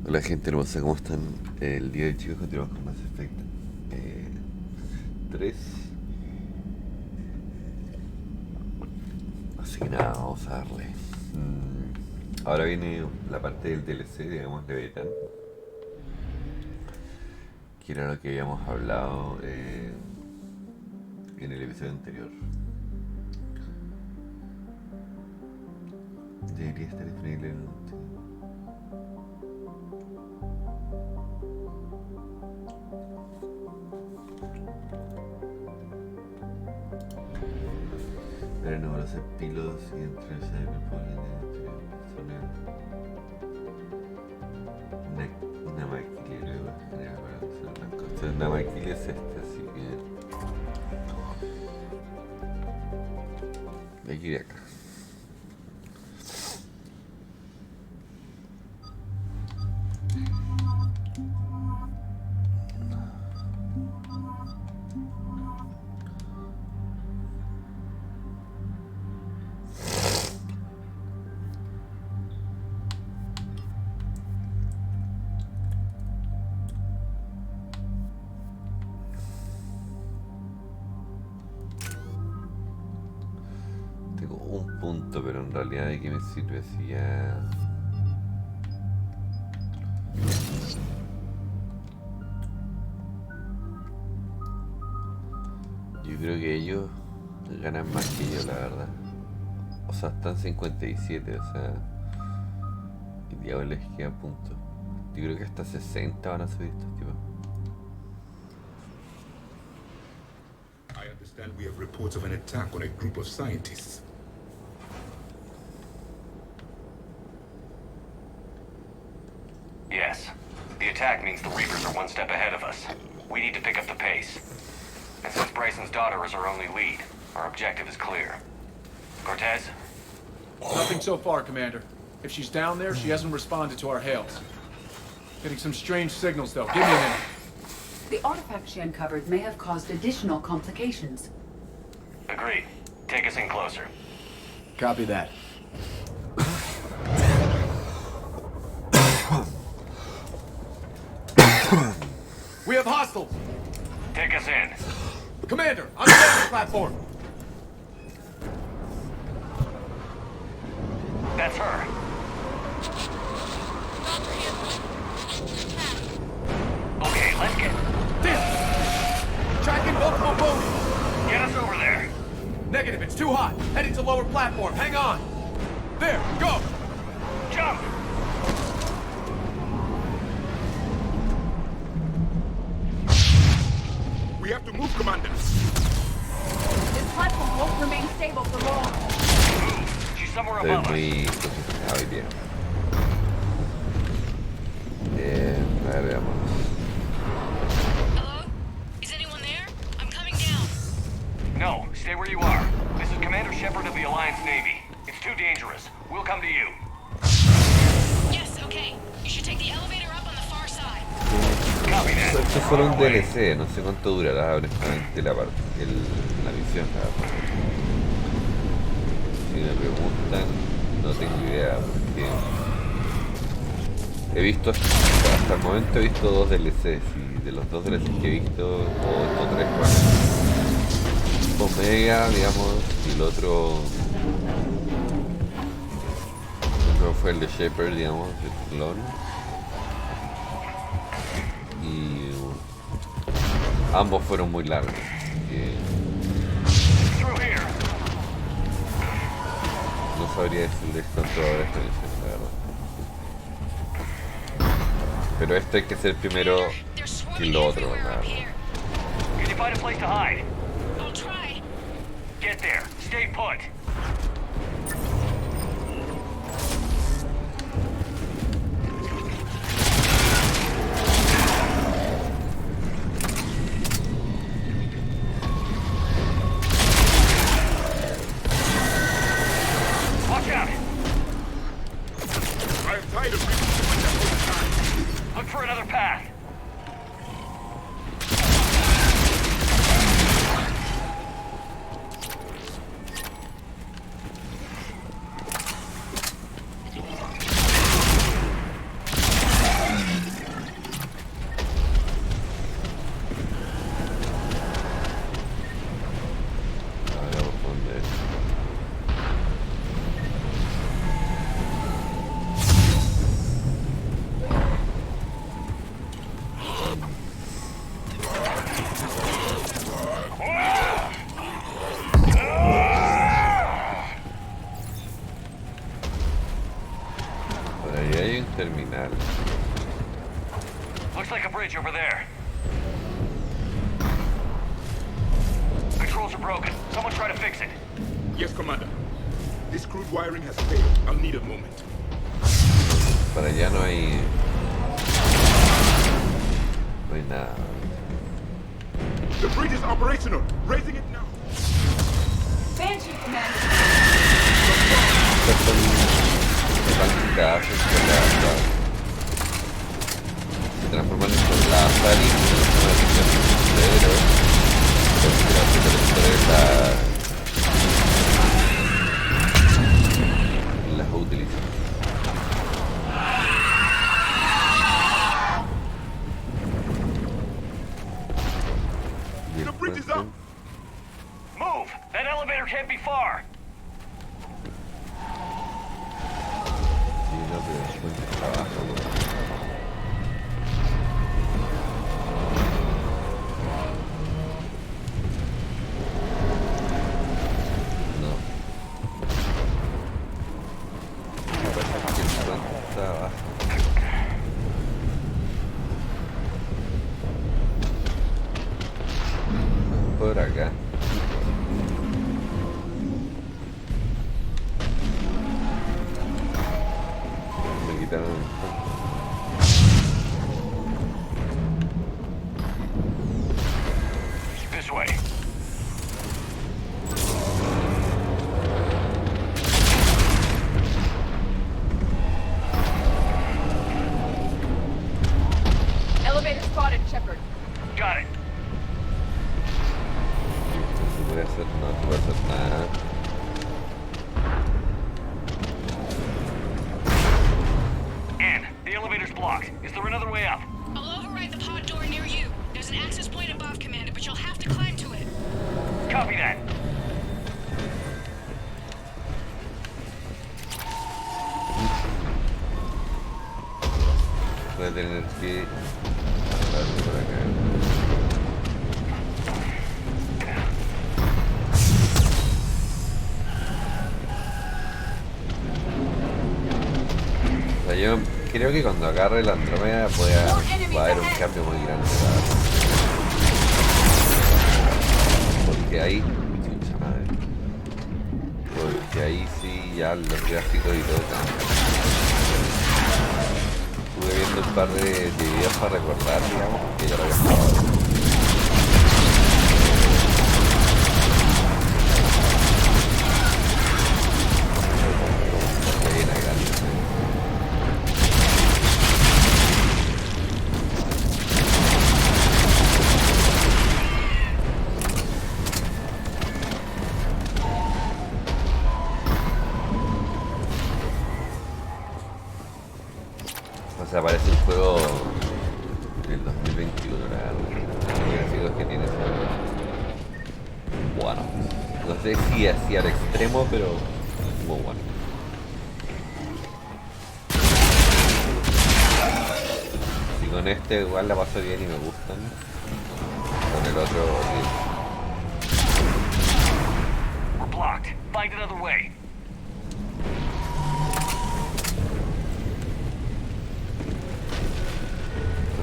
Hola gente hermosa, ¿cómo están? El día de chicos continuamos con Mass Effect 3. Así que nada, vamos a darle. Ahora viene la parte del DLC, digamos, de Leviatan, que era lo que habíamos hablado en el episodio anterior. Debería estar disponible en ver numerosos pilos y entrarse en el grupo una maquila luego general para hacer las cosas. Una maquila es así que de aquí de acá. Tengo un punto, pero en realidad de qué me sirve si ya... Yo creo que ellos ganan más que yo, la verdad. O sea, están 57, o sea... Y diablo les queda puntos. Yo creo que hasta 60 van a subir estos tipos. I understand we have reports of an attack on a group of scientists. Yes. The attack means the Reapers are one step ahead of us. We need to pick up the pace. And since Bryson's daughter is our only lead, our objective is clear. Cortez? Nothing so far, Commander. If she's down there, she hasn't responded to our hails. Getting some strange signals, though. Give me a minute. The artifact she uncovered may have caused additional complications. Agreed. Take us in closer. Copy that. We have hostiles! Take us in. Commander, on the landing platform! That's her. Okay, let's get... Damn! Tracking multiple booties! Get us over there. Negative, it's too hot. Heading to lower platform, hang on! There, go! Jump! We have to move, Commander. This platform won't remain stable for long. Move. She's somewhere Estoy above us. muy posicionado hoy día. A ver, veamos. Hello? Is anyone there? I'm coming down. No, stay where you are. This is Commander Shepard of the Alliance Navy. It's too dangerous. We'll come to you. Yes, okay. You should take the elevator up on the far side. Copy that. Esto es solo un DLC, no sé cuánto durará honestamente la misión. La verdad. Si me preguntan, no tengo idea, porque he visto, hasta el momento he visto 2 DLCs, y de los 2 DLCs que he visto, o estos 3, bueno, Omega, digamos, y el otro fue el de Shepard, digamos, el clon. Y ambos fueron muy largos. Through here. No sabría decirles cuánto habrá experiencia, la verdad. Pero este hay que ser primero They're que swarming lo otro, everywhere la up verdad. here. Can you find a place to hide? I'll try. Get there. Stay put. Watch out. I am tired of being Commander all the time. Look for another path. terminal. Looks like a bridge over there. Controls are broken. Someone try to fix it. Yes, Commander. This crude wiring has failed. I'll need a moment. Para allá no hay... No hay nada. The bridge is operational. Raising it now. Banshee, Commander. Están casos con la... Se transforman en soldados salientes, pero... Porque la superestrella las utiliza. The bridge is up. Move! That elevator can't be far! Sí, no, pero después de trabajo, ¿no? Por acá. Me quitaron un poco. This way. Elevator spotted, Shepard. Got it. No se puede hacer, no se puede hacer nada. Ann, the elevator's blocked. Is there another way up? I'll override the pod door near you. There's an access point above, Commander, but you'll have to climb to it. Copy that. Voy a tener que pasar por acá. O sea, yo creo que cuando agarre la Andrómeda va a haber un cambio muy grande, la verdad. Porque ahí, chucha madre, porque ahí sí ya los gráficos y todo cambian. Estuve viendo un par de videos para recordar, digamos, que ya lo había jugado. O sea, parece un juego del 2021, la verdad. Los gráficos que tiene son... Bueno, no sé si así al extremo, pero muy bueno. Si con este igual la paso bien y me gustan, con el otro... We're blocked. Find another way.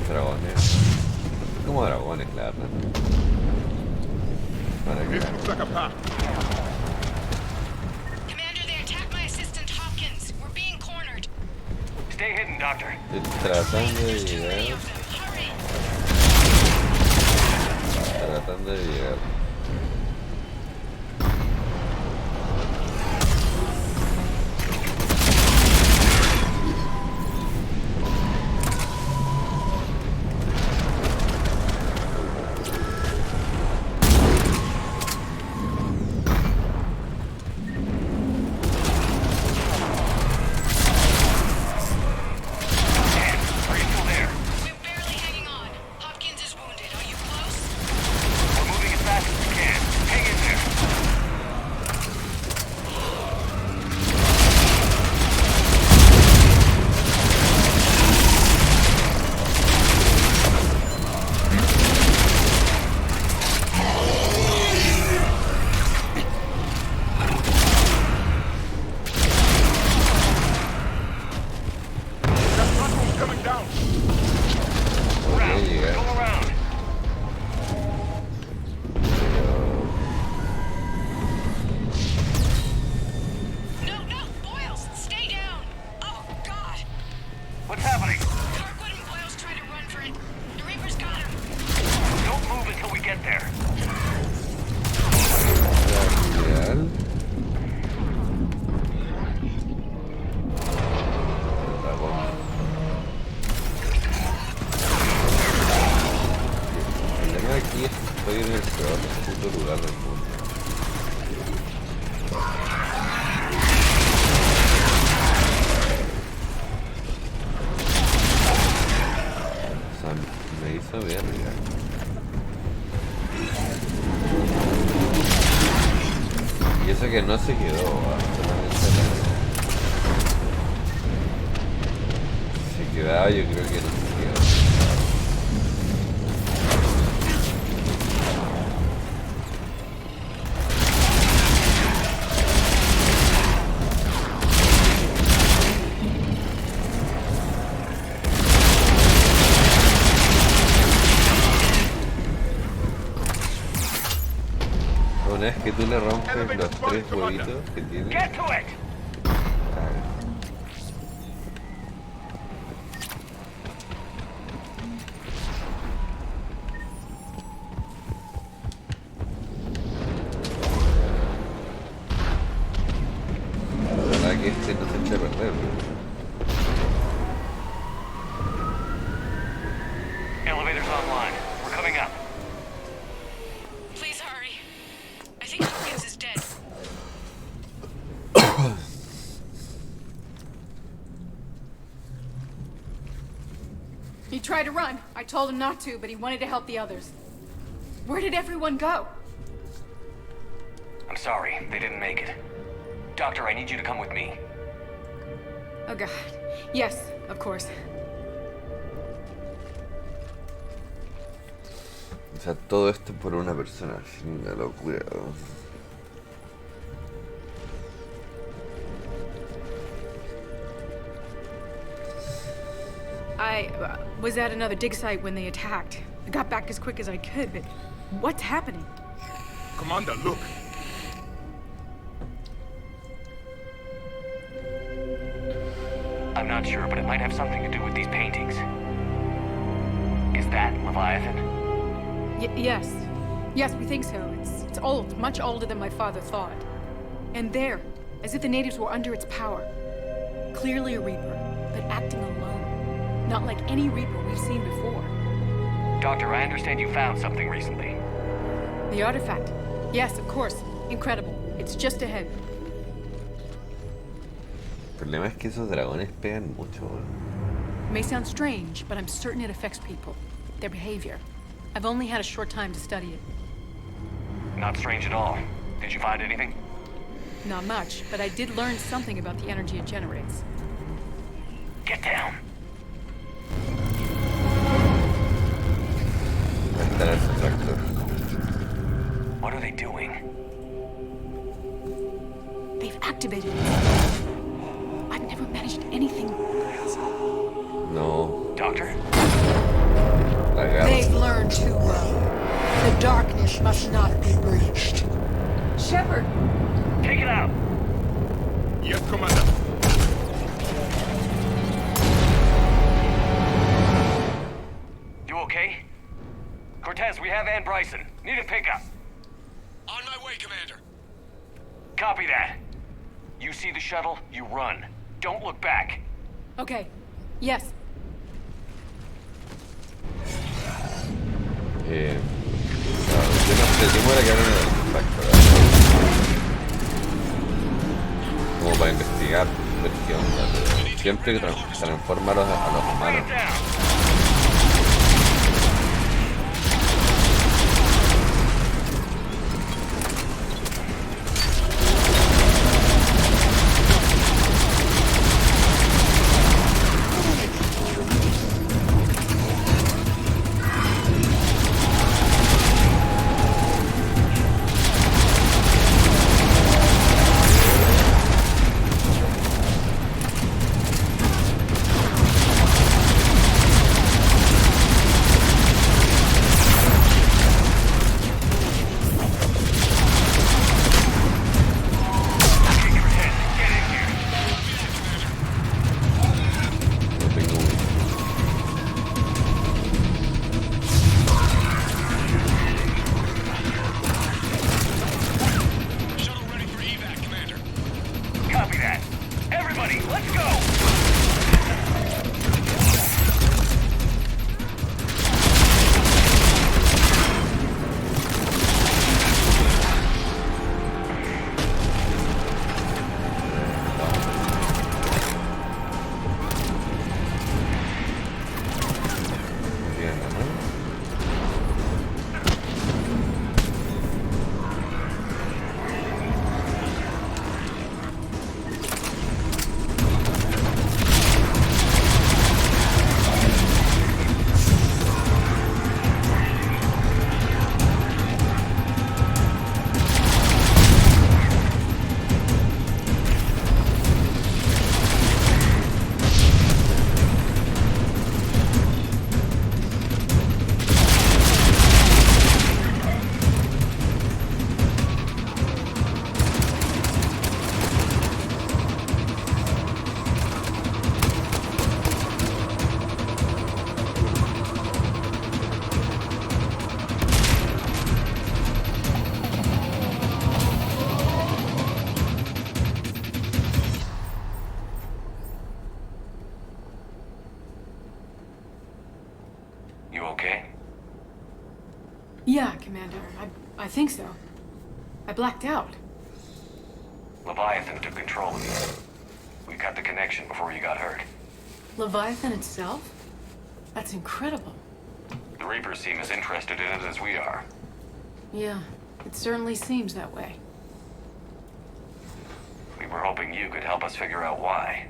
Dragones. Como dragones, la verdad. Para This que... looks like a path. Commander, they attacked my assistant Hopkins. We're being cornered. Stay hidden, Doctor. Estoy tratando de There's too many llegar. of them. Hurry! Tratando de llegar. Are you still there? We're barely hanging on. Hopkins is wounded. Are you close? We're moving as fast as we coming down. Podría llegar. Go around. No, no, Boyles, stay down. Oh, God. What's happening? Kirkwood and Boyles tried to run for it. The Reaper's got him. Don't move until we get there. Ideal. Dragón. El problema aquí es que estoy en el peor puto lugar del mundo. O sea, me hizo verga. Y eso que no se quedó, solamente se quedaba, yo creo que no se quedó. Una vez que tú le rompes los 3 huevitos que tiene, Get to it! caga. La verdad que este no se echa a perder, ¿no? Elevator's online. We're coming up. Please hurry. I think Hawkins is dead. He tried to run. I told him not to, but he wanted to help the others. Where did everyone go? I'm sorry, they didn't make it. Doctor, I need you to come with me. Oh, God. Yes, of course. O sea, todo esto por una persona, una locura, ¿no? I was at another dig site when they attacked. I got back as quick as I could, but what's happening? Commander, look. I'm not sure, but it might have something to do with these paintings. Is that Leviathan? Yes. Yes, we think so. It's old, much older than my father thought. And there, as if the natives were under its power. Clearly a Reaper, but acting alone. Not like any Reaper we've seen before. Doctor, I understand you found something recently. The artifact. Yes, of course. Incredible. It's just ahead. El problema es que esos dragones pegan mucho, ¿no? It may sound strange, but I'm certain it affects people. Their behavior. I've only had a short time to study it. Not strange at all. Did you find anything? Not much, but I did learn something about the energy it generates. Get down. Ahí está el artefacto. What are they doing? They've activated it. I've never managed anything. No, Doctor? la agarro. They've learned too well. The darkness must not be breached. Shepard, Take it out. Yes, Commander. You okay? Cortez, we have Ann Bryson. Need a pickup. On my way, Commander. Copy that. You see the shuttle, you run. Don't look back. Okay. Yes. Yo no sé, yo me voy a quedar en el artefacto, ¿verdad? Como para investigar, ver qué onda, pero siempre que transforma a los Bring humanos. it down. You okay? Yeah, Commander. I think so. I blacked out. Leviathan took control of you. We cut the connection before you got hurt. Leviathan itself? That's incredible. The Reapers seem as interested in it as we are. Yeah, it certainly seems that way. We were hoping you could help us figure out why.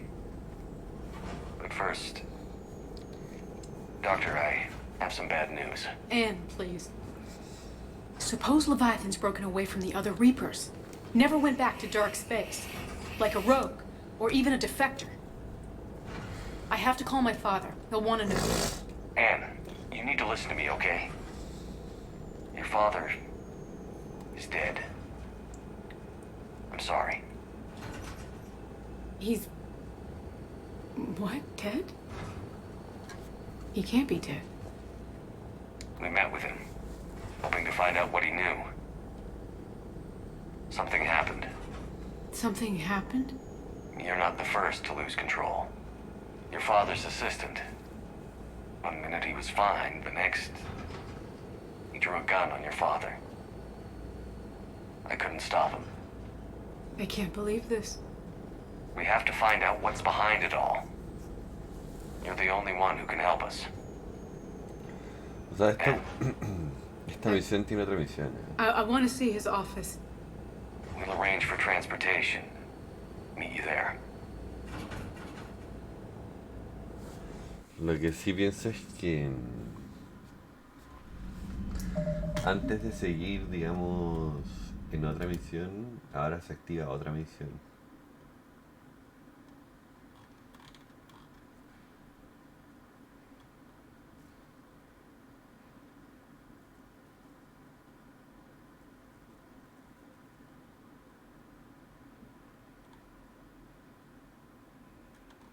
But first... Doctor, I have some bad news. Anne, please. Suppose Leviathan's broken away from the other Reapers. Never went back to dark space. Like a rogue, or even a defector. I have to call my father. He'll want to know. Anne, you need to listen to me, okay? Your father is dead. I'm sorry. He's... What? Dead? He can't be dead. We met with him, hoping to find out what he knew. Something happened. Something happened? You're not the first to lose control. Your father's assistant. One minute he was fine, the next... he drew a gun on your father. I couldn't stop him. I can't believe this. We have to find out what's behind it all. You're the only one who can help us. O sea, esta misión tiene otra misión. I want to see his office. We'll arrange for transportation. Meet you there. Lo que sí pienso es que antes de seguir, digamos, en otra misión, ahora se activa otra misión.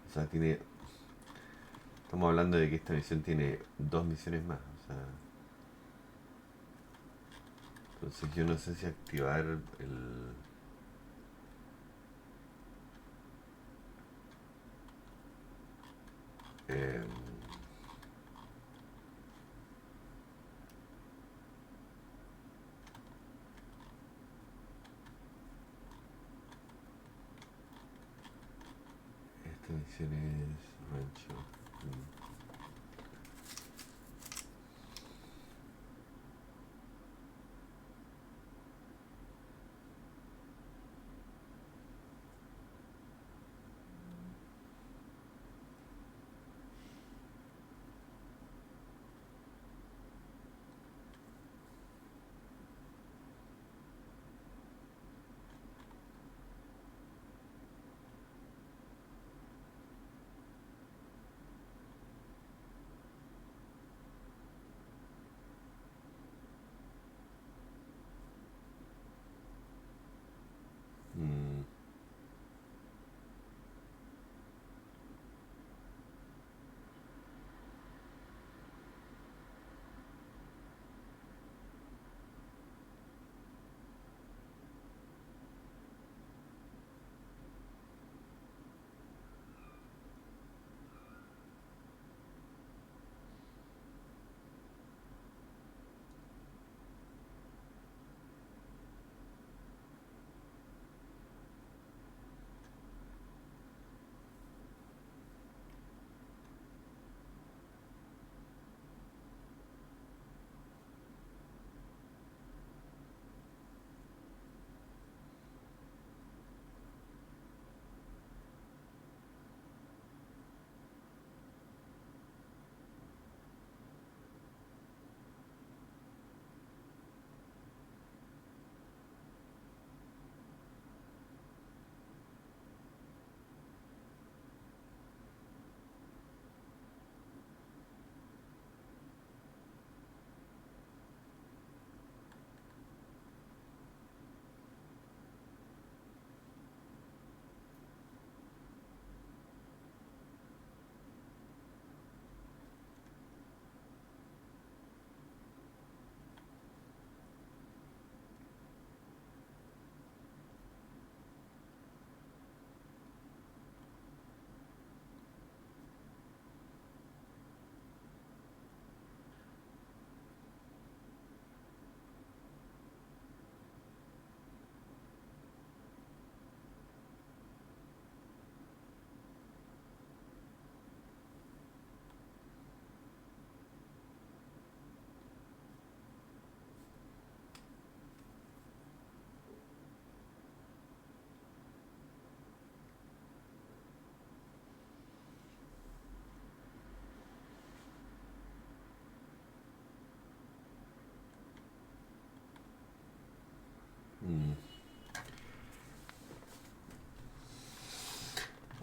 O sea, estamos hablando de que esta misión tiene 2 misiones más, o sea... Entonces yo no sé si activar eh, esta misión es rancho.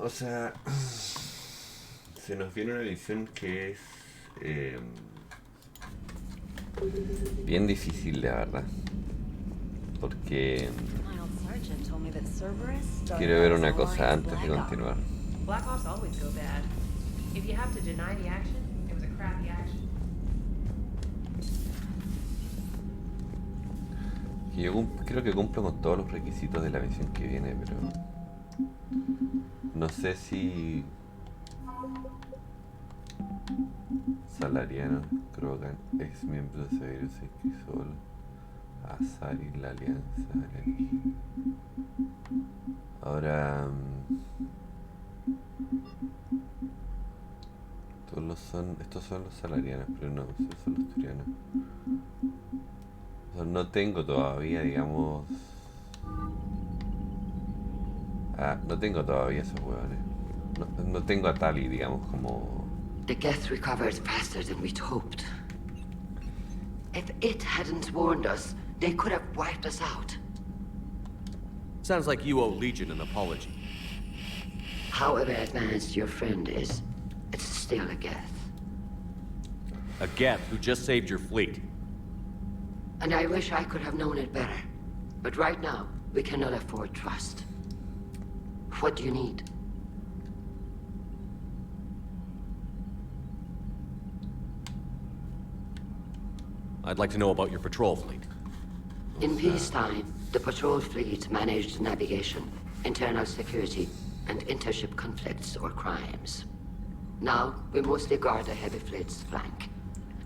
o sea, se nos viene una misión que es bien difícil, la verdad. Porque quiero ver una cosa antes de continuar. Black Ops always go bad. If you have to deny the action, it was a crappy action. Yo creo que cumplo con todos los requisitos de la misión que viene, pero no sé si Salariano, Krogan, ex miembro de Severus Xol, Azari, la Alianza, ahora estos son los salarianos, pero no, esos son los turianos. O sea, no tengo todavía, digamos, no tengo todavía esos huevones. No tengo a Tali, digamos, como... The Geth recovered faster than we'd hoped. If it hadn't warned us, they could have wiped us out. Sounds like you owe Legion an apology. However advanced your friend is, it's still a Geth. A Geth who just saved your fleet. And I wish I could have known it better. But right now, we cannot afford trust. What do you need? I'd like to know about your patrol fleet. In peacetime, the patrol fleet managed navigation, internal security, and intership conflicts or crimes. Now, we mostly guard the heavy fleet's flank.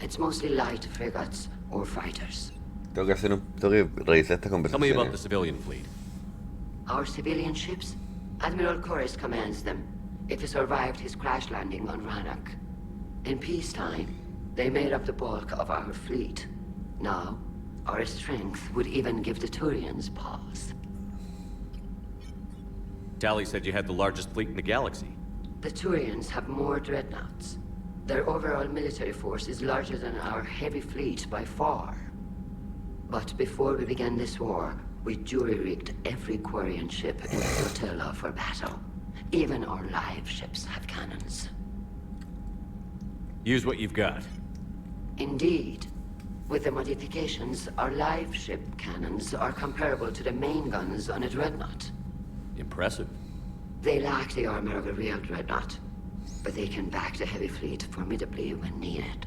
It's mostly light frigates or fighters. Tengo que revisar esta conversación. Tell me about the civilian fleet. Our civilian ships? Admiral Chorus commands them, if he survived his crash landing on Rannoch. In peacetime, they made up the bulk of our fleet. Now, our strength would even give the Turians pause. Tali said you had the largest fleet in the galaxy. The Turians have more dreadnoughts. Their overall military force is larger than our heavy fleet by far. But before we began this war, we jury-rigged every Quarian ship in the flotilla for battle. Even our live ships have cannons. Use what you've got. Indeed. With the modifications, our live ship cannons are comparable to the main guns on a dreadnought. Impressive. They lack the armor of a real dreadnought, but they can back the heavy fleet formidably when needed.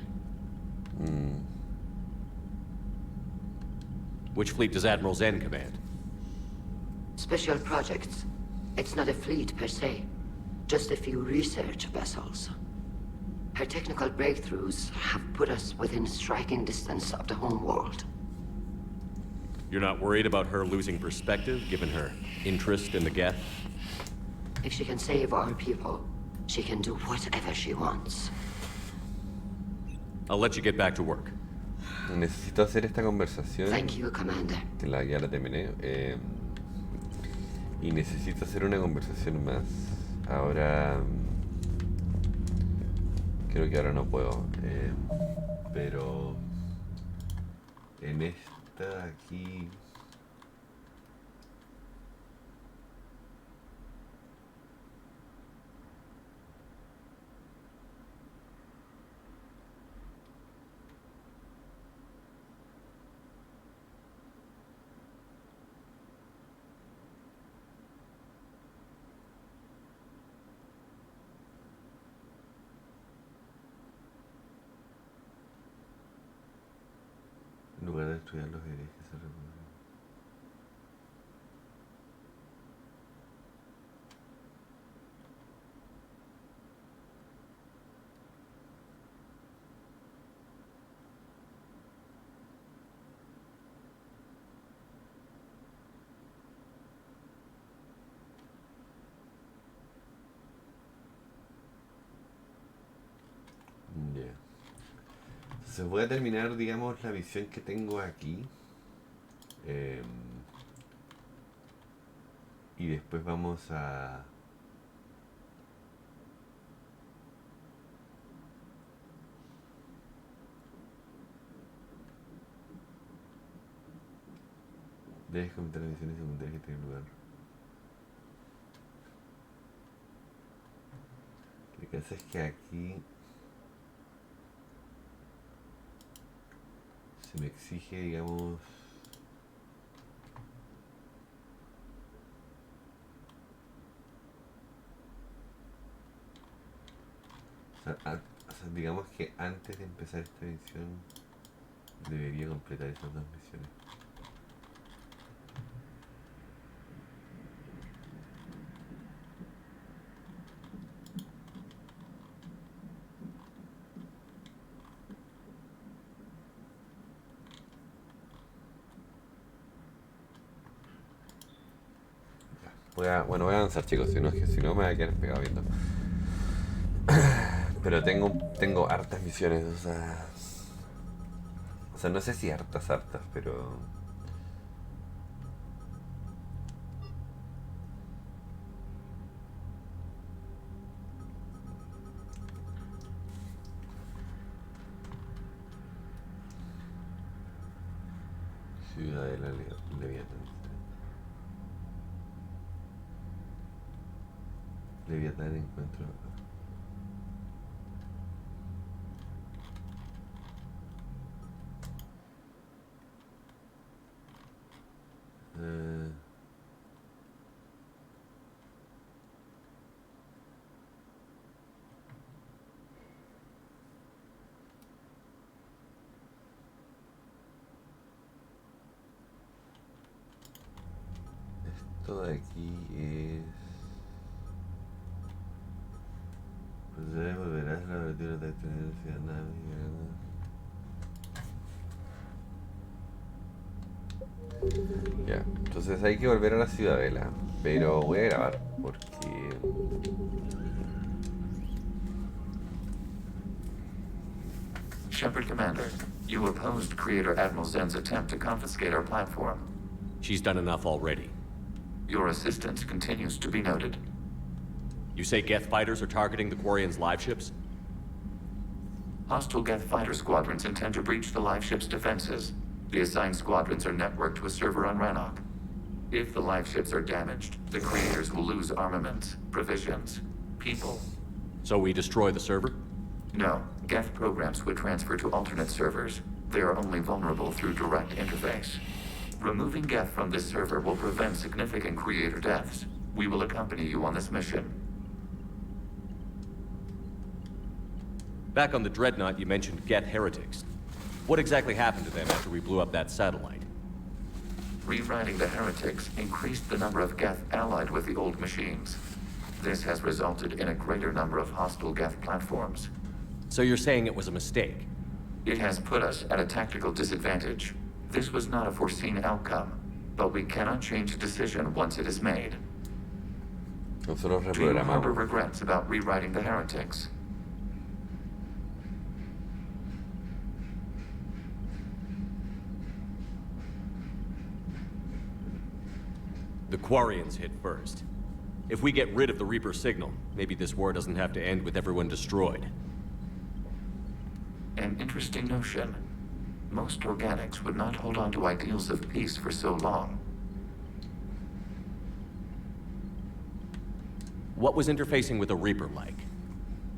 Which fleet does Admiral Zen command? Special projects. It's not a fleet per se, just a few research vessels. Her technical breakthroughs have put us within striking distance of the home world. You're not worried about her losing perspective, given her interest in the Geth? If she can save our people, she can do whatever she wants. I'll let you get back to work. Necesito hacer esta conversación. Thank you, Commander. Ya la terminé. Y necesito hacer una conversación más. Ahora... creo que ahora no puedo. Pero... en esta aquí... en lugar de estudiar los herejes se recuerdan. Ya. Entonces voy a terminar, digamos, la misión que tengo aquí. Y después vamos a... debes comentar las misiones secundarias que tienen lugar. que pasa es que aquí se me exige, digamos, digamos que antes de empezar esta misión debería completar esas dos misiones. Bueno, voy a avanzar, chicos, si no me voy a quedar pegado viendo. Pero tengo hartas misiones, o sea, no sé si hartas, pero Ciudad de la Leviatan. Leviatan encuentro. Esto de aquí es... Pues volverás a la abertura de tenencia navegable. Ya, entonces hay que volver a la ciudadela, pero voy a grabar porque... Shepard Commander, you opposed Creator Admiral Zen's attempt to confiscate our platform. She's done enough already. Your assistance continues to be noted. You say Geth fighters are targeting the Quarians' live ships? Hostile Geth fighter squadrons intend to breach the live ship's defenses. The assigned squadrons are networked to a server on Rannoch. If the live ships are damaged, the creators will lose armaments, provisions, people. So we destroy the server? No. Geth programs would transfer to alternate servers. They are only vulnerable through direct interface. Removing Geth from this server will prevent significant creator deaths. We will accompany you on this mission. Back on the Dreadnought, you mentioned Geth heretics. What exactly happened to them after we blew up that satellite? Rewriting the heretics increased the number of Geth allied with the old machines. This has resulted in a greater number of hostile Geth platforms. So you're saying it was a mistake? It has put us at a tactical disadvantage. This was not a foreseen outcome, but we cannot change a decision once it is made. Do you harbor regrets about rewriting the heretics? The Quarians hit first. If we get rid of the Reaper signal, maybe this war doesn't have to end with everyone destroyed. An interesting notion. Most organics would not hold on to ideals of peace for so long. What was interfacing with a Reaper like?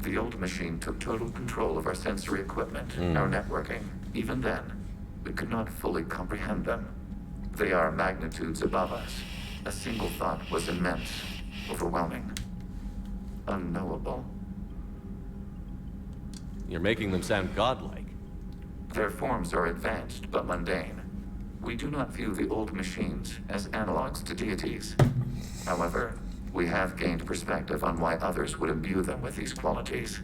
The old machine took total control of our sensory equipment, our networking. Even then, we could not fully comprehend them. They are magnitudes above us. A single thought was immense, overwhelming, unknowable. You're making them sound godlike. Their forms are advanced but mundane. We do not view the old machines as analogs to deities. However, we have gained perspective on why others would imbue them with these qualities.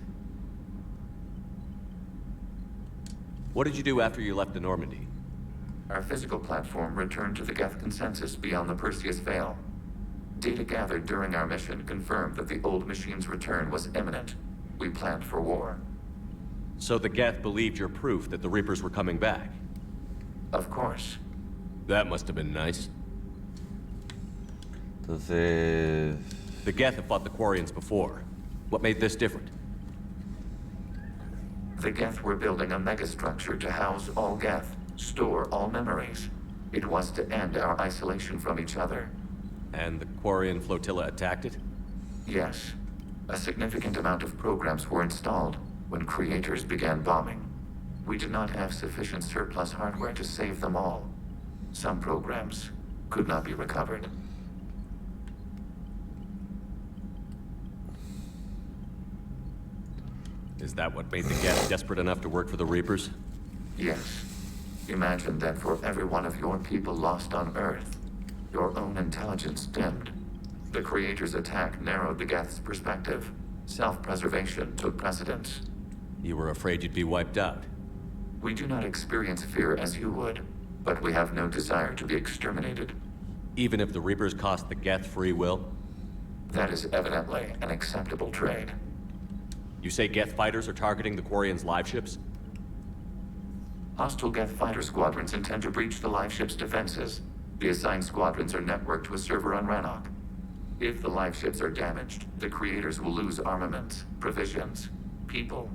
What did you do after you left the Normandy? Our physical platform returned to the Geth consensus beyond the Perseus Veil. Data gathered during our mission confirmed that the old machine's return was imminent. We planned for war. So the Geth believed your proof that the Reapers were coming back? Of course. That must have been nice. Entonces... The Geth have fought the Quarians before. What made this different? The Geth were building a megastructure to house all Geth, store all memories. It was to end our isolation from each other. And the Quarian flotilla attacked it? Yes. A significant amount of programs were installed when creators began bombing. We did not have sufficient surplus hardware to save them all. Some programs could not be recovered. Is that what made the Geth desperate enough to work for the Reapers? Yes. Imagine that for every one of your people lost on Earth, your own intelligence dimmed. The Creator's attack narrowed the Geth's perspective. Self-preservation took precedence. You were afraid you'd be wiped out. We do not experience fear as you would, but we have no desire to be exterminated. Even if the Reapers cost the Geth free will? That is evidently an acceptable trade. You say Geth fighters are targeting the Quarians' live ships? Hostile Geth fighter squadrons intend to breach the live ship's defenses. The assigned squadrons are networked to a server on Rannoch. If the live ships are damaged, the creators will lose armaments, provisions, people.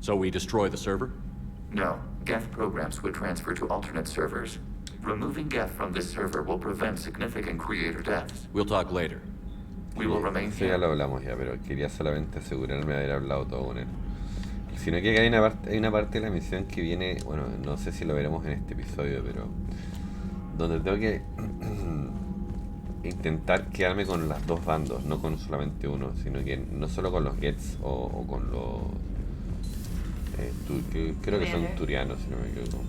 So we destroy the server? No, Geth programs would transfer to alternate servers. Removing Geth from this server will prevent significant creator deaths. We'll talk later. We will remain Eso ya here. lo hablamos ya, pero quería solamente asegurarme de haber hablado todo con él. Sino que hay una parte de la misión que viene, bueno, no sé si lo veremos en este episodio, pero donde tengo que intentar quedarme con los dos bandos, no con solamente uno, sino que no solo con los Geths o con los creo que son turianos, si no me equivoco,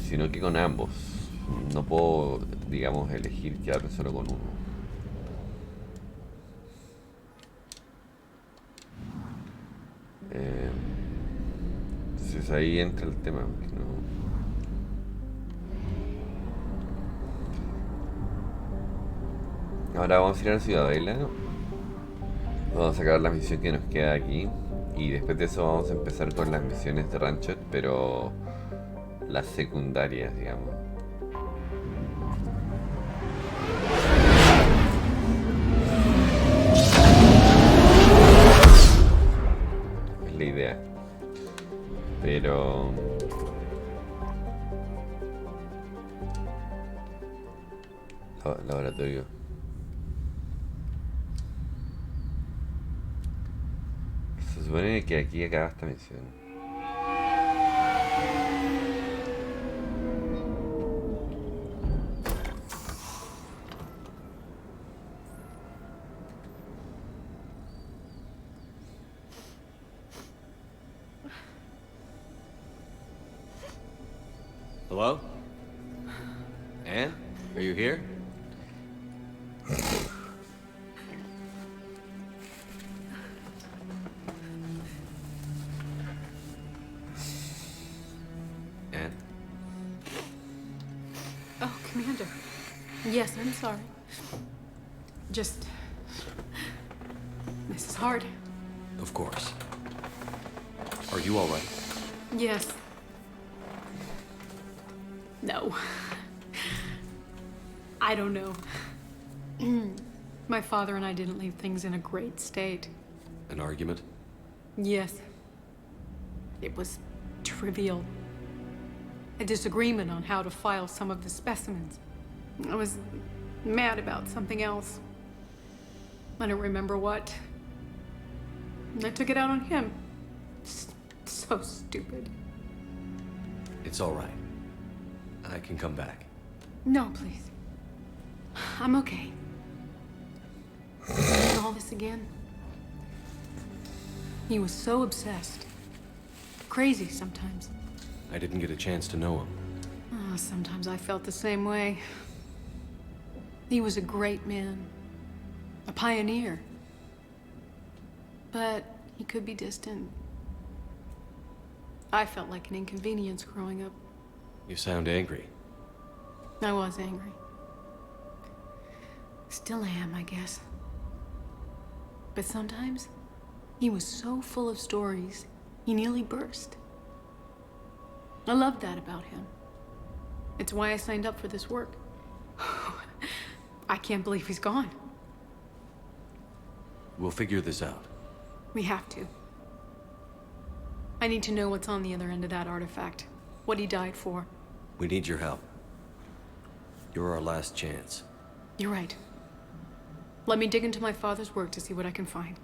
sino que con ambos. No puedo, digamos, elegir quedarme solo con uno. Entonces ahí entra el tema, que no... Ahora vamos a ir a la ciudadela. Vamos a sacar la misión que nos queda aquí. Y después de eso vamos a empezar con las misiones de Ranchet, pero las secundarias, digamos. Es la idea. Pero... laboratorio. Se supone que aquí acaba esta misión. Hello? Anne? Are you here? Anne? Oh, Commander. Yes, I'm sorry. Just... This is hard. Of course. Are you all right? Yes. No. I don't know. My father and I didn't leave things in a great state. An argument? Yes. It was trivial. A disagreement on how to file some of the specimens. I was mad about something else. I don't remember what. I took it out on him. So stupid. It's all right. I can come back. No, please. I'm okay. And all this again. He was so obsessed. Crazy sometimes. I didn't get a chance to know him. Oh, sometimes I felt the same way. He was a great man. A pioneer. But he could be distant. I felt like an inconvenience growing up. You sound angry. I was angry. Still am, I guess. But sometimes, he was so full of stories, he nearly burst. I loved that about him. It's why I signed up for this work. I can't believe he's gone. We'll figure this out. We have to. I need to know what's on the other end of that artifact. What he died for. We need your help. You're our last chance. You're right. Let me dig into my father's work to see what I can find.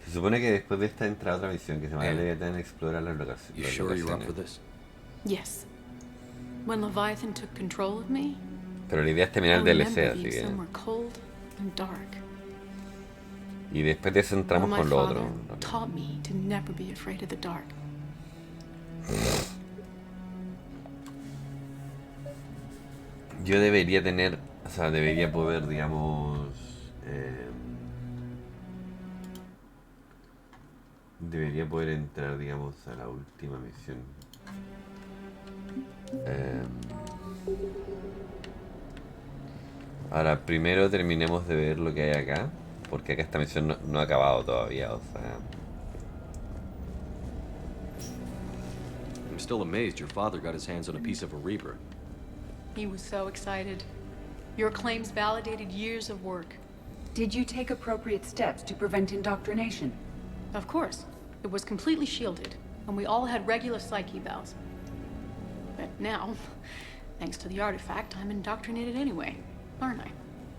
Se supone que después de esta entra otra misión que se llama Leviatan explora las locaciones. You sure you're up for this? Yes. When Leviathan took control of me, Pero la idea es terminar el DLC, así que... somewhere cold and dark. Y después de eso entramos con lo otro. Taught me to never be afraid of the dark. Yo debería tener, o sea, debería poder, digamos, debería poder entrar, digamos, a la última misión. Ahora, primero terminemos de ver lo que hay acá, porque acá esta misión no ha acabado todavía, o sea... I'm still amazed your father got his hands on a piece of a Reaper. He was so excited. Your claims validated years of work. Did you take appropriate steps to prevent indoctrination? Of course. It was completely shielded, and we all had regular psych evals. But now, thanks to the artifact, I'm indoctrinated anyway, aren't I?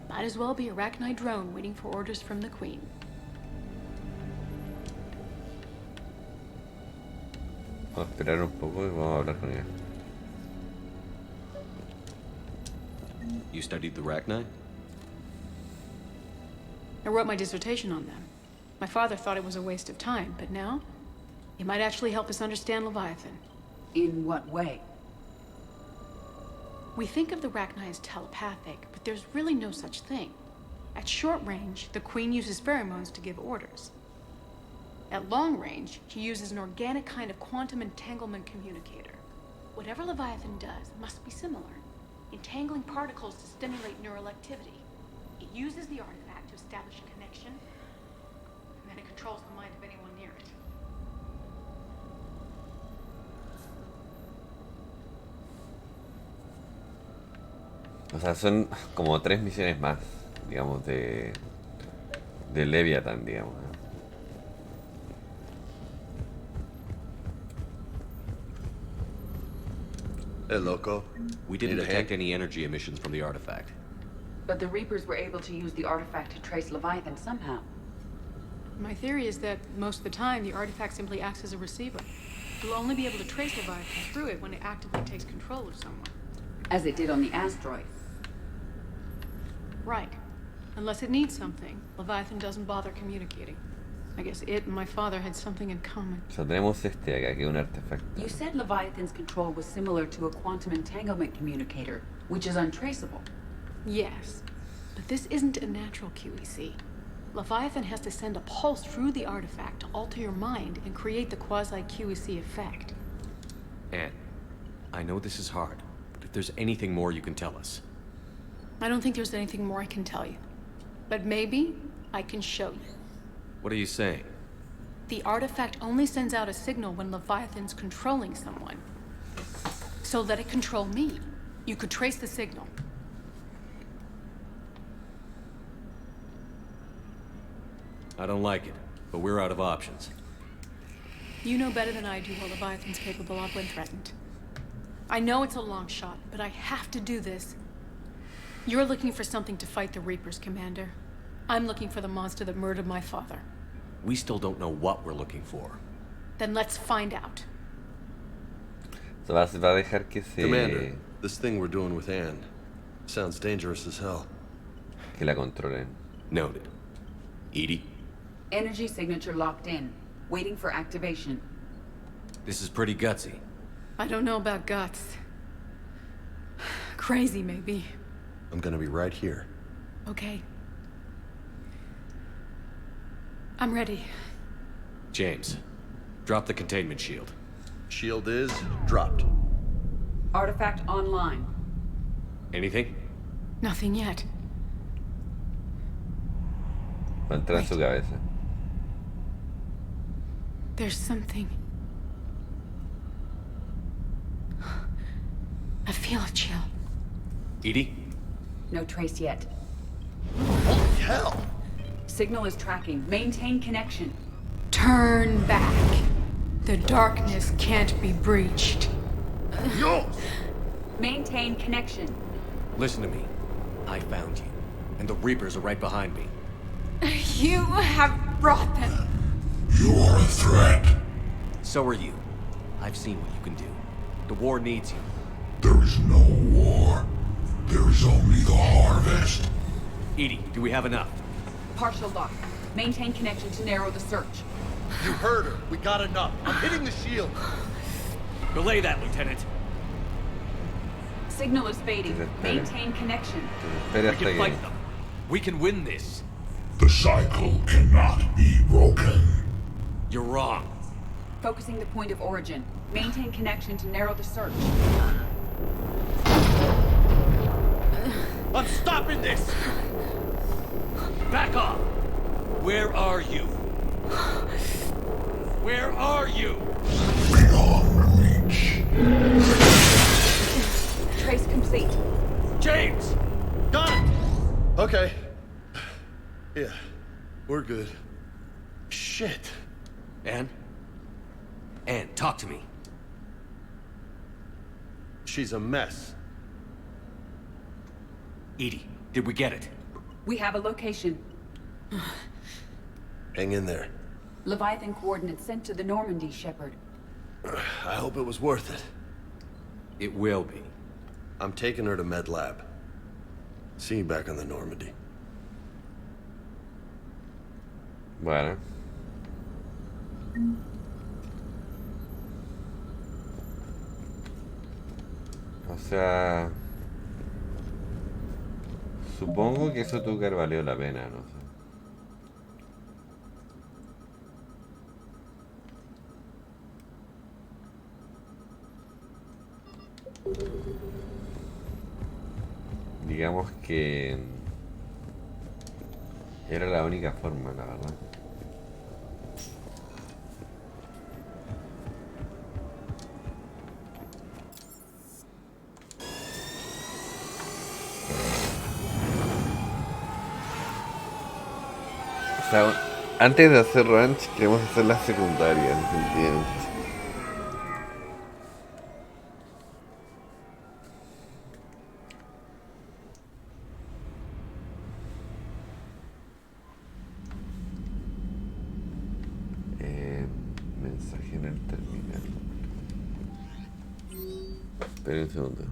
Might as well be a rachni drone waiting for orders from the Queen. Vamos a esperar un poco y vamos a hablar con ella. You studied the rachni? I wrote my dissertation on them. My father thought it was a waste of time, but now, it might actually help us understand Leviathan. In what way? We think of the rachni as telepathic, but there's really no such thing. At short range, the Queen uses pheromones to give orders. At long range, she uses an organic kind of quantum entanglement communicator. Whatever Leviathan does must be similar, entangling particles to stimulate neural activity. It uses the artifact to establish a connection, and then it controls the mind of anyone near it. O sea, son como 3 misiones más, digamos, de Leviatan, digamos. Hey, loco. We didn't detect any energy emissions from the artifact. But the Reapers were able to use the artifact to trace Leviathan somehow. My theory is that most of the time, the artifact simply acts as a receiver. You'll only be able to trace Leviathan through it when it actively takes control of someone. As it did on the asteroid. Right. Unless it needs something, Leviathan doesn't bother communicating. I guess it and my father had something in common. O sea, tenemos este acá, que es un artefacto. You said Leviathan's control was similar to a quantum entanglement communicator, which is untraceable. Yes, but this isn't a natural QEC. Leviathan has to send a pulse through the artifact to alter your mind and create the quasi-QEC effect. Anne, I know this is hard, but if there's anything more you can tell us. I don't think there's anything more I can tell you. But maybe I can show you. What are you saying? The artifact only sends out a signal when Leviathan's controlling someone. So let it control me. You could trace the signal. I don't like it, but we're out of options. You know better than I do what Leviathan's capable of when threatened. I know it's a long shot, but I have to do this. You're looking for something to fight the Reapers, Commander. I'm looking for the monster that murdered my father. We still don't know what we're looking for. Then let's find out. So va a dejar que se... Commander, this thing we're doing with Anne sounds dangerous as hell. Que la controlen. Noted. Edie? Energy signature locked in, waiting for activation. This is pretty gutsy. I don't know about guts. Crazy, maybe. I'm gonna be right here. Okay. I'm ready. James, drop the containment shield. Shield is dropped. Artifact online. Anything? Nothing yet. Va a entrar en su cabeza. There's something. I feel a chill. Edie? No trace yet. Holy hell! Signal is tracking. Maintain connection. Turn back. The darkness can't be breached. Yo! Maintain connection. Listen to me. I found you. And the Reapers are right behind me. You have brought them. You are a threat. So are you. I've seen what you can do. The war needs you. There is no war. There is only the harvest. EDI, do we have enough? Partial lock. Maintain connection to narrow the search. You heard her. We got enough. I'm hitting the shield. Belay that, Lieutenant. Signal is fading. Maintain connection. We can fight them. We can win this. The cycle cannot be broken. You're wrong. Focusing the point of origin. Maintain connection to narrow the search. I'm stopping this! Back off! Where are you? Where are you? Beyond reach. Trace complete. James! Got it! Okay. Yeah, we're good. Shit. Anne, talk to me. She's a mess. EDI, did we get it? We have a location. Hang in there. Leviathan coordinates sent to the Normandy, Shepard. I hope it was worth it. It will be. I'm taking her to Med Lab. See you back on the Normandy. Bueno. O sea... Supongo que eso tuvo que haber valido la pena, no sé. Digamos que era la única forma, la verdad. O sea, antes de hacer ranch queremos hacer las secundarias, ¿entiendes? Mensaje en el terminal. Espera un segundo.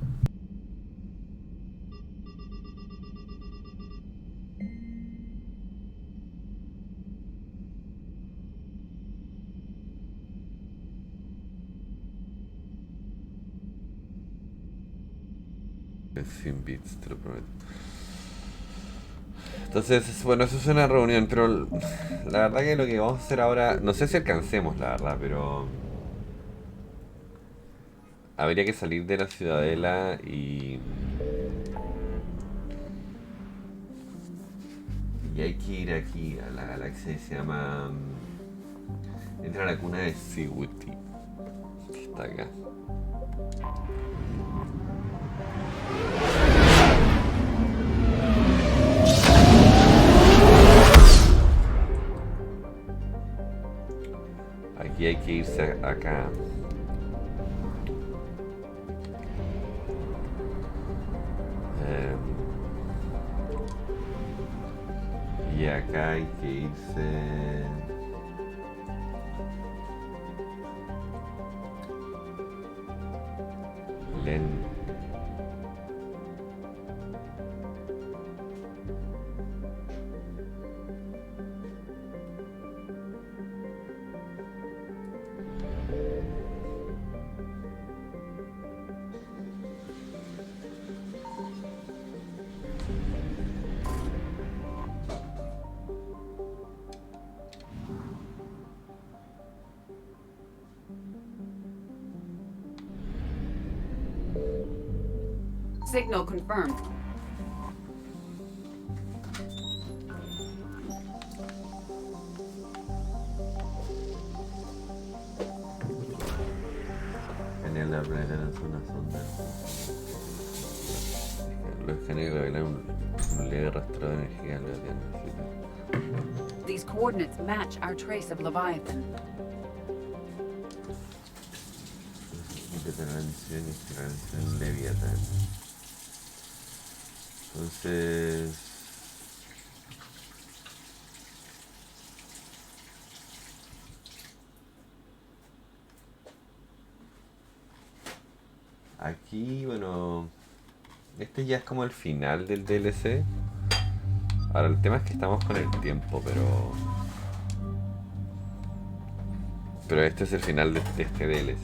Sin bits, te lo prometo. Entonces, bueno, eso es una reunión, pero la verdad que lo que vamos a hacer ahora, no sé si alcancemos, la verdad, pero habría que salir de la ciudadela y hay que ir aquí a la galaxia que se llama, entra a la cuna de Siwiti, que está acá. Aquí hay que irse acá. Y acá hay que irse. Lento. Signal confirmed. Genial, la planeta lanzó una sonda. Los escaneos revelan un leve rastro de energía Leviatan. These coordinates match our trace of Leviathan. Intervención y intervención Leviatan. Entonces Aquí, bueno, este ya es como el final del DLC. Ahora el tema es que estamos con el tiempo, pero este es el final de este DLC.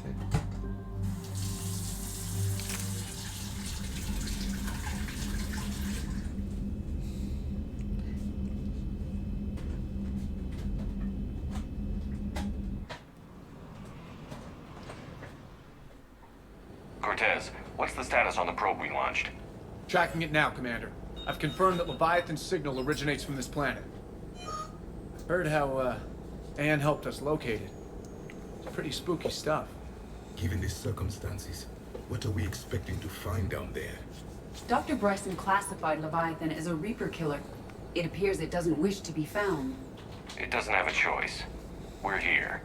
Cortez, what's the status on the probe we launched? Tracking it now, Commander. I've confirmed that Leviathan's signal originates from this planet. Heard how, Anne helped us locate it. It's pretty spooky stuff. Given the circumstances, what are we expecting to find down there? Dr. Bryson classified Leviathan as a Reaper killer. It appears it doesn't wish to be found. It doesn't have a choice. We're here.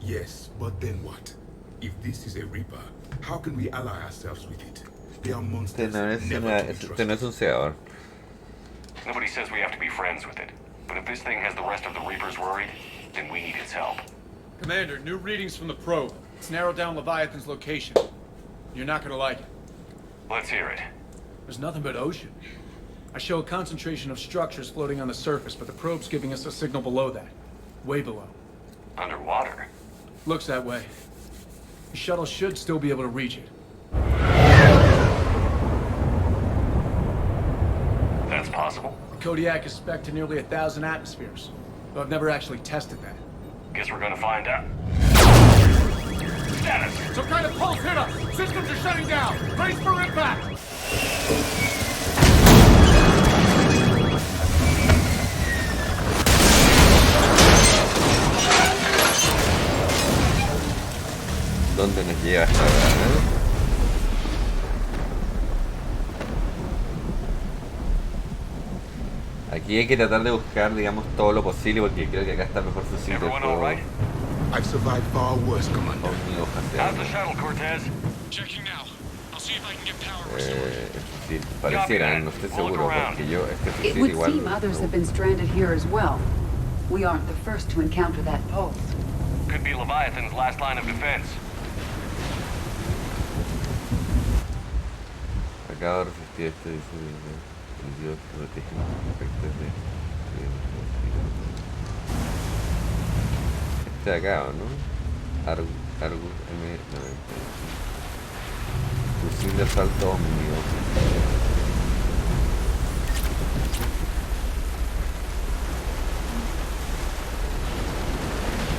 Yes, but then what? If this is a Reaper, how can we ally ourselves with it? They are monsters. Este no es un segador. Nobody says we have to be friends with it. But if this thing has the rest of the Reapers worried, then we need its help. Commander, new readings from the probe. It's narrowed down Leviathan's location. You're not gonna like it. Let's hear it. There's nothing but ocean. I show a concentration of structures floating on the surface, but the probe's giving us a signal below that. Way below. Underwater? Looks that way. The shuttle should still be able to reach it. That's possible? The Kodiak is spec'd to nearly 1,000 atmospheres, though I've never actually tested that. Guess we're gonna find out. Status! Some kind of pulse hit us! Systems are shutting down! Brace for impact! ¿Dónde nos lleva esta hora? Aquí hay que tratar de buscar, digamos, todo lo posible porque creo que acá está el mejor fusil del juego. I've survived far worse, Commander. How's the shuttle, Cortez? Checking now. I'll see if I can get power El fusil pareciera, no estoy seguro porque yo este It fusil would igual. seem others have been stranded here as well. We aren't the first to encounter that pulse. Could be Leviathan's last line of defense. Acabo de resistir este diseño. El dios que protege los efectos de este de acá, ¿o no? Argus M90. Fusil de asalto omnio.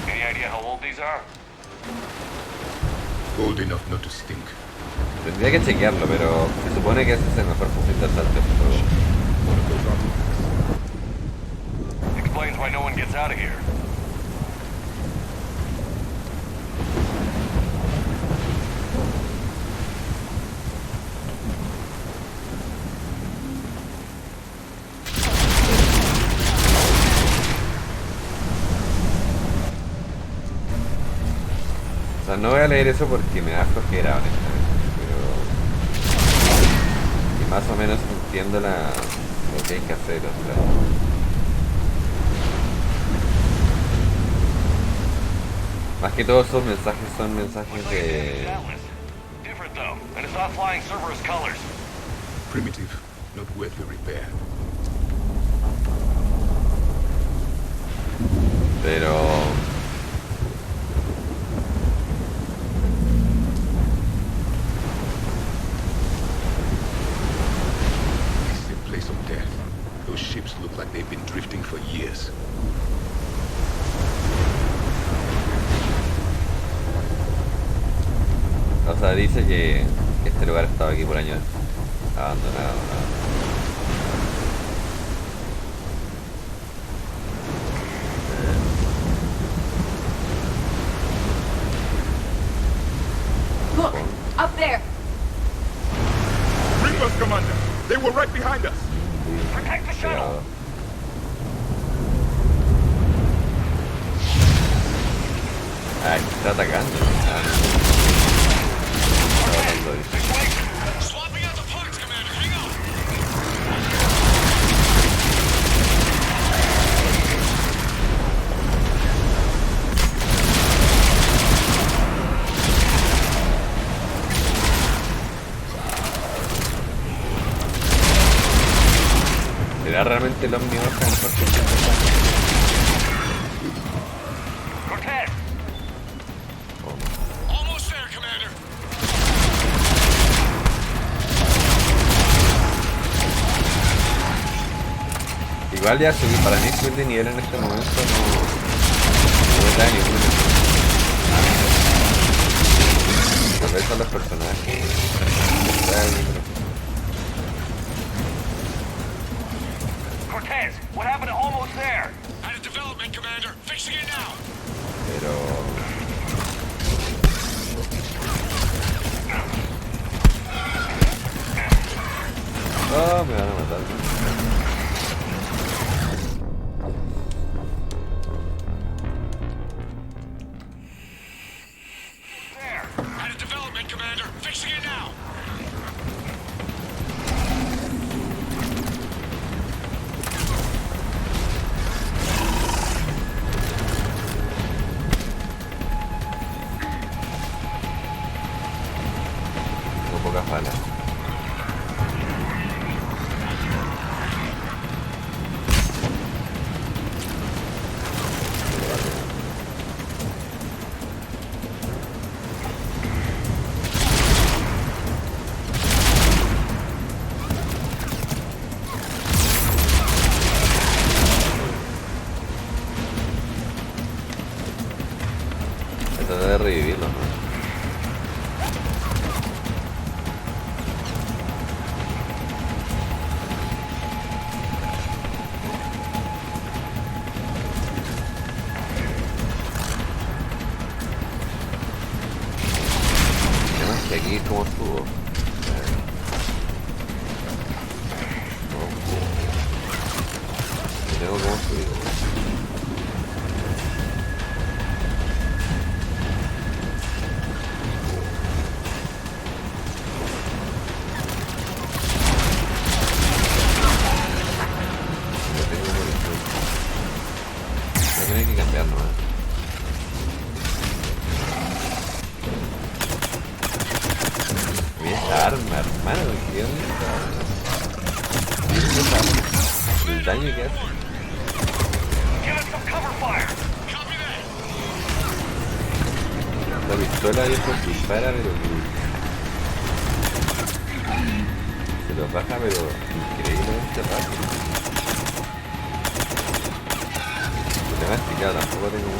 Any idea how old these are? Old enough not to stink. Tendría que chequearlo, pero se supone que ese es el mejor fusil de asalto del juego. Explains why no one gets out of here. O sea, no voy a leer eso porque me da flojera, honestamente, pero... Y más o menos entiendo lo que hay que hacer, o sea... Más que todos esos mensajes son mensajes de... Different though, and it's not flying Cerberus colors. Primitive, not worth the repair. Pero... This is a place of death. Those ships look like they've been drifting for years. O sea, dice que este lugar estaba aquí por años abandonado. Look, up there. Reapers, Commander! They were right behind us! Protect the shuttle! Ah, está atacando. Swapping out the parts, Commander. Hang on. realmente los míos están porque Cortez! Almost there, Commander. igual ya subí para mí subir de nivel en este momento no es daño. Tal vez son los personajes. Cortez, what happened to almost there? At a development, Commander. Fixing it now. Pero... oh, me van a matar. At a development, Commander. Fixing it now. Tengo pocas balas. Tratar de revivirlo, ¿no? Además que aquí como subo. No tengo como subir. Hay que cambiarlo, Mira esta arma, hermano, ¿qué onda? El daño que hace. La pistola después dispara, pero se lo baja, pero increíblemente rápido. Me ha explicado, tampoco tengo mucho.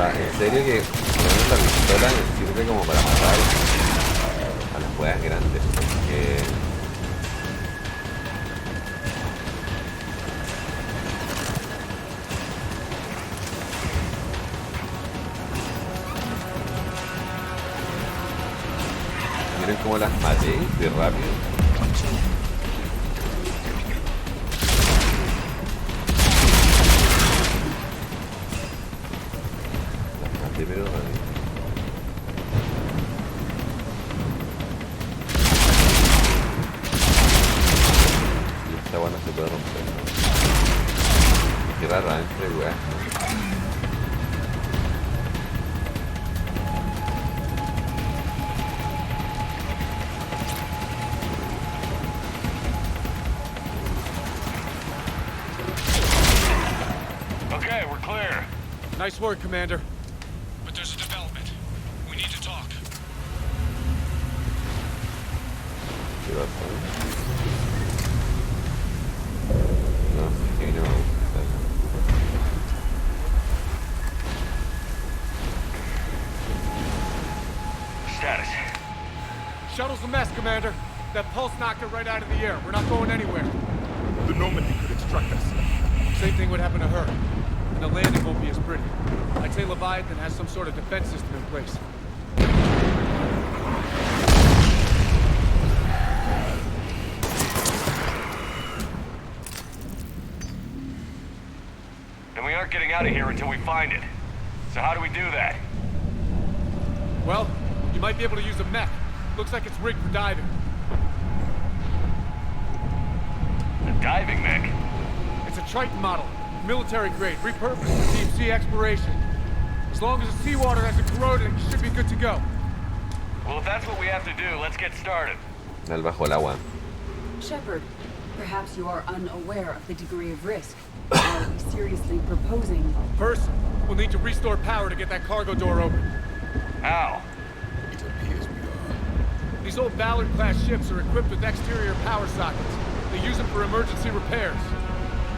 En serio que la pistola me sirve como para matar a las huevas grandes, porque miren cómo las maté de rápido. Pero y esta buena se puede romper, ¿no? Qué rara entre weas. Okay, we're clear. Nice work, Commander. But there's a development. We need to talk. ¿Qué pasa? No, sí, no. Status. Shuttle's a mess, Commander. That pulse knocked it right out of the air. We're not going anywhere. The Normandy could extract us. same thing would happen to her. And the landing won't be as pretty. I'd say Leviathan has some sort of defense system in place. And we aren't getting out of here until we find it. So how do we do that? Well, you might be able to use a mech. Looks like it's rigged for diving. A diving mech? It's a Triton model. Military grade, repurposed for deep sea exploration. As long as the seawater hasn't corroded, you should be good to go. Well, if that's what we have to do, let's get started. Al bajo el agua. Shepard, perhaps you are unaware of the degree of risk. Are we seriously proposing? First, we'll need to restore power to get that cargo door open. How? It appears we are. These old Ballard-class ships are equipped with exterior power sockets. They use them for emergency repairs.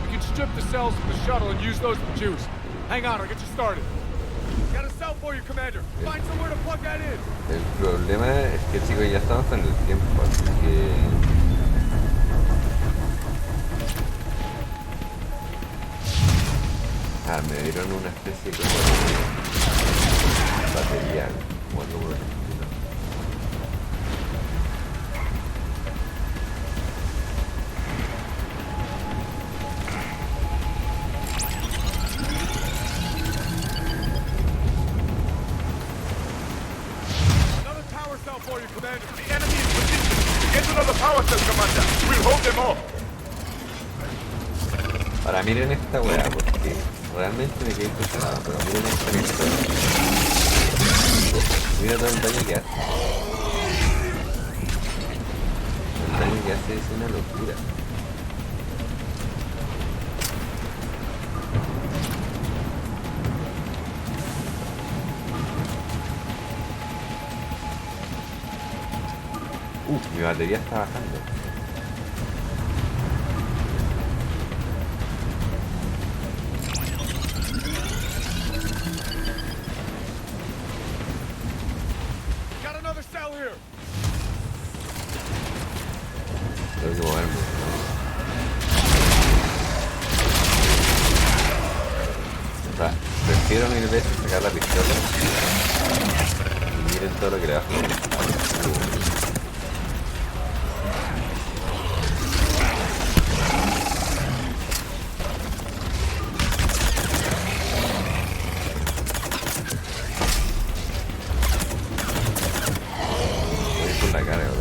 We can strip the cells from the shuttle and use those for juice. Hang on, I'll get you started. Got a cell for you, Commander. Find somewhere to plug that in. El problema es que, chicos, ya estamos con el tiempo, así que... Ah, me dieron una especie como de batería, como algo por el estilo. Another power cell for you, Commander. The enemy is positioned. Get another power cell, Commander. We'll hold them off. Ahora miren esta weá, porque realmente me quedé impresionado, pero miren esta historia. Mira todo el daño que hace. El daño que hace es una locura. Mi batería está bajando. Tengo que moverme. O sea, prefiero mil veces sacar la pistola y miren todo lo que le bajo. Voy por la cara, bro.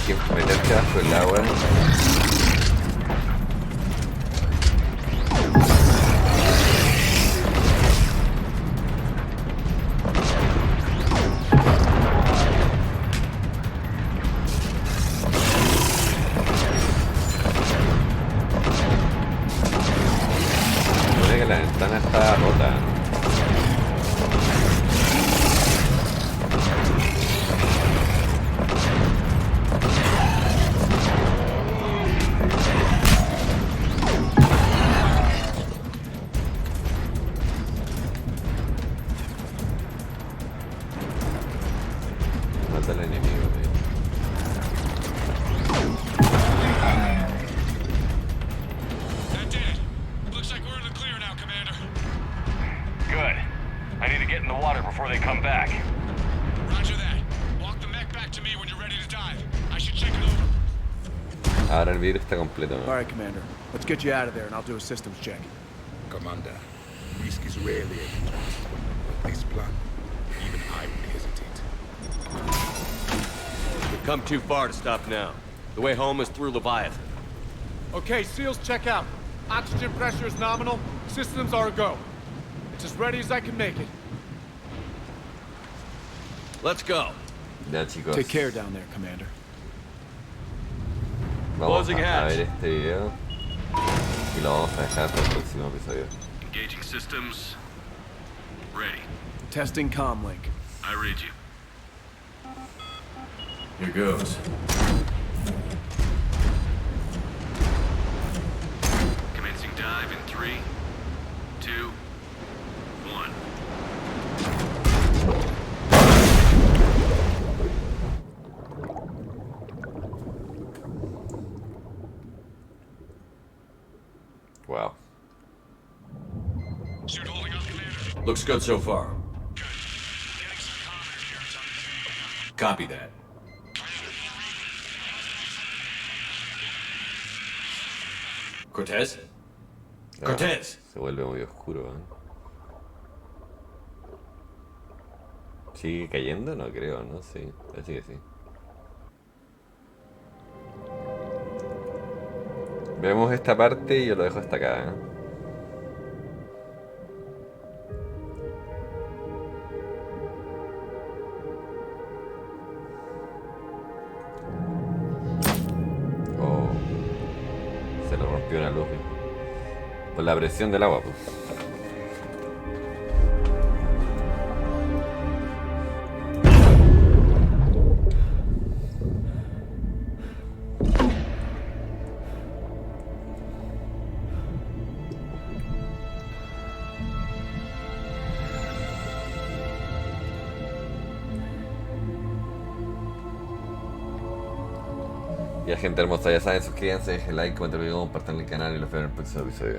Que meterte bajo el agua. Supone que la ventana está rota. matando al enemigo, That did it. Looks like we're in the clear now, Commander. Good. I need to get in the water before they come back. Roger that. Walk the mech back to me when you're ready to dive. I should check it over. Ahora el vidrio está completo, ¿no? All right, Commander. Let's get you out of there, and I'll do a systems check. Commander, risk is rarely a interest. But this plan, even I would hesitate. We've come too far to stop now. The way home is through Leviathan. Okay, SEALs check out. Oxygen pressure is nominal. Systems are a go. It's as ready as I can make it. Let's go. Ya, chicos. Take care down there, Commander. Vamos a ver este video y lo vamos a dejar para el próximo episodio. Engaging systems. Ready. Testing comm link. I read you. Here goes. Commencing dive in 3, 2, 1. Wow. Suit holding up, Commander. Looks good so far. Good. Getting some commentary here. It's on the Copy that. Cortez? Cortez! Se vuelve muy oscuro, ¿eh? ¿Sigue cayendo? No creo, ¿no? Sí, parece que sí. Vemos esta parte y yo lo dejo hasta acá, ¿eh? Oh, se le rompió una luz por la presión del agua, pues. Y a gente hermosa, ya saben, suscríbanse, dejen like, comenten, compartan el canal y los veo en el próximo episodio.